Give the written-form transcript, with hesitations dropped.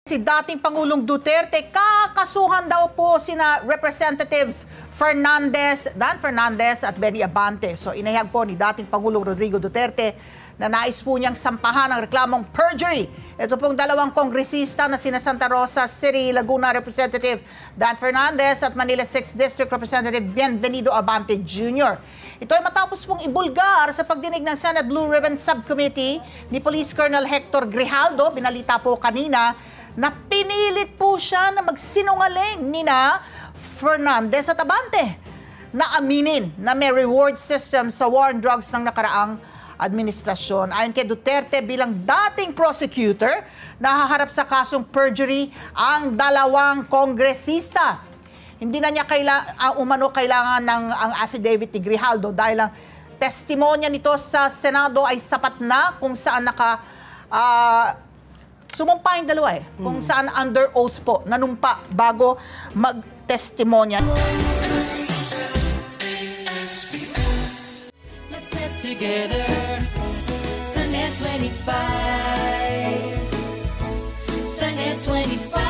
Si dating Pangulong Duterte, kakasuhan daw po sina Representatives Dan Fernandez at Benny Abante. So inahayag po ni dating Pangulong Rodrigo Duterte na nais po niyang sampahan ang reklamong perjury. Ito pong dalawang kongresista na sina Santa Rosa City, Laguna Representative Dan Fernandez at Manila 6th District Representative Bienvenido Abante Jr. Ito ay matapos pong ibulgar sa pagdinig ng Senate Blue Ribbon Subcommittee ni Police Colonel Hector Grijaldo. Binalita po kanina na pinilit po siya na magsinungaling nina Fernandez at Abante na aminin na may reward system sa war on drugs ng nakaraang administrasyon. Ayon kay Duterte, bilang dating prosecutor, nahaharap sa kasong perjury ang dalawang kongresista. Hindi na niya kailangan ng ang affidavit ni Grijaldo dahil ang testimonya nito sa Senado ay sapat na kung saan sumumpa yung dalawa kung saan under oath po, nanumpa bago mag-testimonya. Let's get together, Sunday 25, Sunday 25.